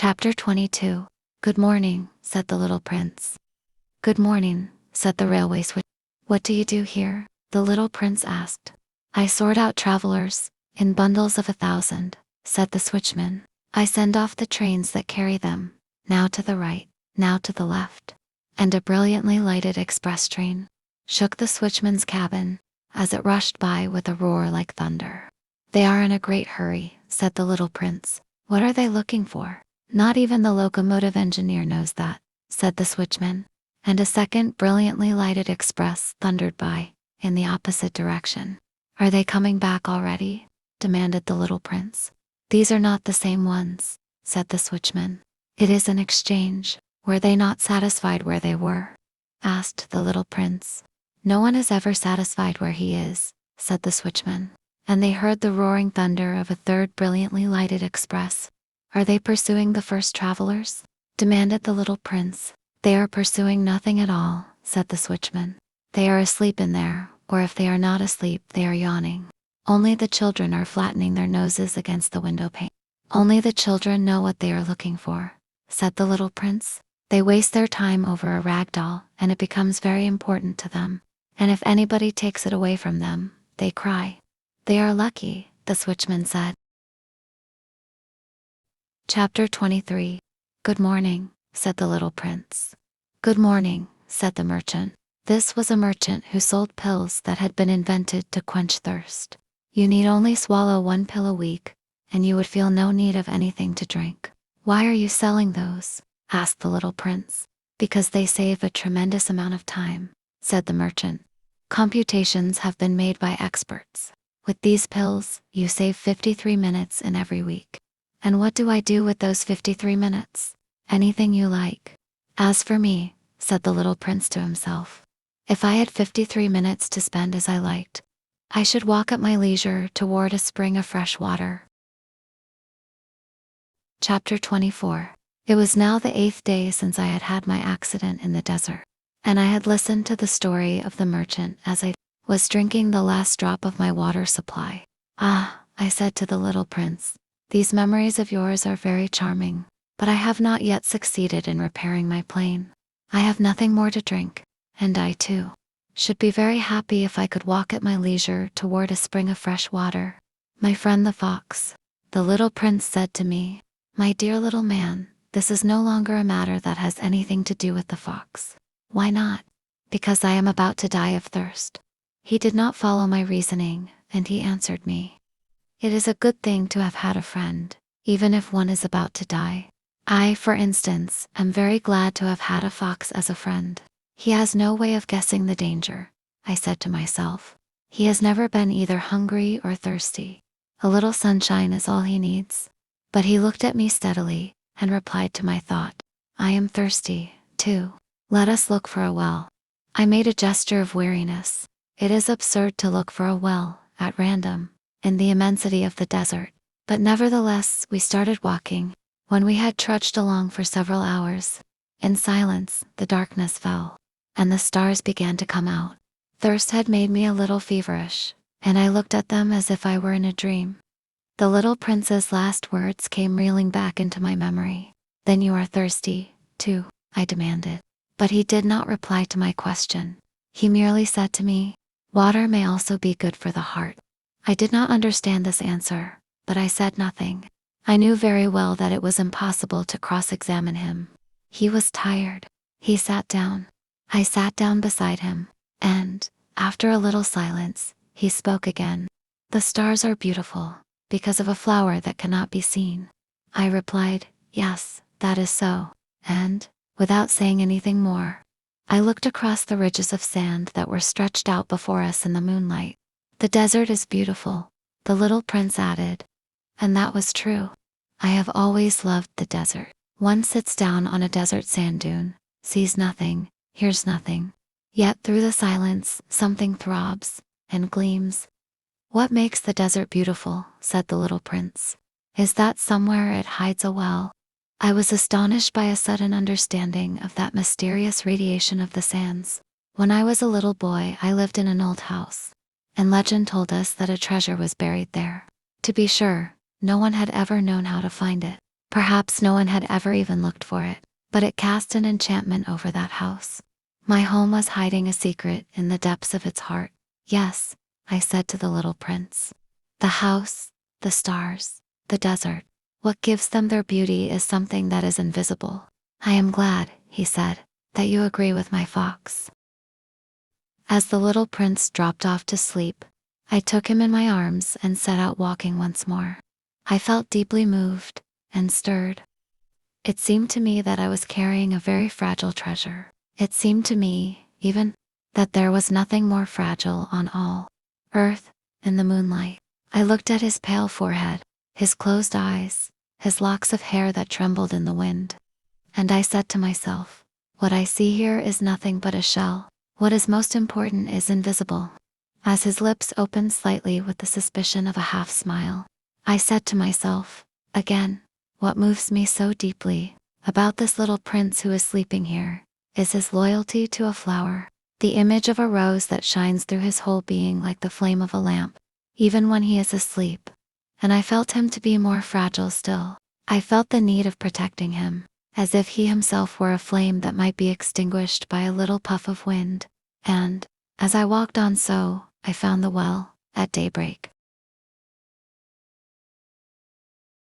Chapter 22. Good morning, said the little prince. Good morning, said the railway switch. What do you do here? The little prince asked. I sort out travelers, in bundles of 1,000, said the switchman. I send off the trains that carry them, now to the right, now to the left. And a brilliantly lighted express train shook the switchman's cabin as it rushed by with a roar like thunder. They are in a great hurry, said the little prince. What are they looking for? Not even the locomotive engineer knows that, said the switchman. And a second brilliantly lighted express thundered by, in the opposite direction. Are they coming back already? Demanded the little prince. These are not the same ones, said the switchman. It is an exchange. Were they not satisfied where they were? Asked the little prince. No one is ever satisfied where he is, said the switchman. And they heard the roaring thunder of a third brilliantly lighted express. Are they pursuing the first travelers? Demanded the little prince. They are pursuing nothing at all, said the switchman. They are asleep in there, or if they are not asleep, they are yawning. Only the children are flattening their noses against the window pane. Only the children know what they are looking for, said the little prince. They waste their time over a rag doll, and it becomes very important to them. And if anybody takes it away from them, they cry. They are lucky, the switchman said. Chapter 23. Good morning, said the little prince. Good morning, said the merchant. This was a merchant who sold pills that had been invented to quench thirst. You need only swallow 1 pill a week, and you would feel no need of anything to drink. Why are you selling those? Asked the little prince. Because they save a tremendous amount of time, said the merchant. Computations have been made by experts. With these pills, you save 53 minutes in every week. And what do I do with those 53 minutes? Anything you like. As for me, said the little prince to himself, if I had 53 minutes to spend as I liked, I should walk at my leisure toward a spring of fresh water. Chapter 24. It was now the 8th day since I had had my accident in the desert, and I had listened to the story of the merchant as I was drinking the last drop of my water supply. Ah, I said to the little prince, these memories of yours are very charming, but I have not yet succeeded in repairing my plane. I have nothing more to drink, and I too should be very happy if I could walk at my leisure toward a spring of fresh water. My friend the fox, the little prince said to me, my dear little man, this is no longer a matter that has anything to do with the fox. Why not? Because I am about to die of thirst. He did not follow my reasoning, and he answered me. It is a good thing to have had a friend, even if one is about to die. I, for instance, am very glad to have had a fox as a friend. He has no way of guessing the danger, I said to myself. He has never been either hungry or thirsty. A little sunshine is all he needs. But he looked at me steadily, and replied to my thought. I am thirsty, too. Let us look for a well. I made a gesture of weariness. It is absurd to look for a well, at random, in the immensity of the desert. But nevertheless, we started walking. When we had trudged along for several hours, in silence, the darkness fell, and the stars began to come out. Thirst had made me a little feverish, and I looked at them as if I were in a dream. The little prince's last words came reeling back into my memory. Then you are thirsty, too, I demanded. But he did not reply to my question. He merely said to me, water may also be good for the heart. I did not understand this answer, but I said nothing. I knew very well that it was impossible to cross-examine him. He was tired. He sat down. I sat down beside him, and, after a little silence, he spoke again. The stars are beautiful, because of a flower that cannot be seen. I replied, yes, that is so, and, without saying anything more, I looked across the ridges of sand that were stretched out before us in the moonlight. The desert is beautiful, the little prince added. And that was true. I have always loved the desert. One sits down on a desert sand dune, sees nothing, hears nothing. Yet through the silence, something throbs and gleams. What makes the desert beautiful, said the little prince, is that somewhere it hides a well. I was astonished by a sudden understanding of that mysterious radiation of the sands. When I was a little boy, I lived in an old house, and legend told us that a treasure was buried there. To be sure, no one had ever known how to find it. Perhaps no one had ever even looked for it, but it cast an enchantment over that house. My home was hiding a secret in the depths of its heart. Yes, I said to the little prince. The house, the stars, the desert. What gives them their beauty is something that is invisible. I am glad, he said, that you agree with my fox. As the little prince dropped off to sleep, I took him in my arms and set out walking once more. I felt deeply moved and stirred. It seemed to me that I was carrying a very fragile treasure. It seemed to me, even, that there was nothing more fragile on all earth in the moonlight. I looked at his pale forehead, his closed eyes, his locks of hair that trembled in the wind. And I said to myself, what I see here is nothing but a shell. What is most important is invisible. As his lips opened slightly with the suspicion of a half smile, I said to myself, again, what moves me so deeply about this little prince who is sleeping here is his loyalty to a flower, the image of a rose that shines through his whole being like the flame of a lamp, even when he is asleep. And I felt him to be more fragile still. I felt the need of protecting him, as if he himself were a flame that might be extinguished by a little puff of wind. And, as I walked on so, I found the well, at daybreak.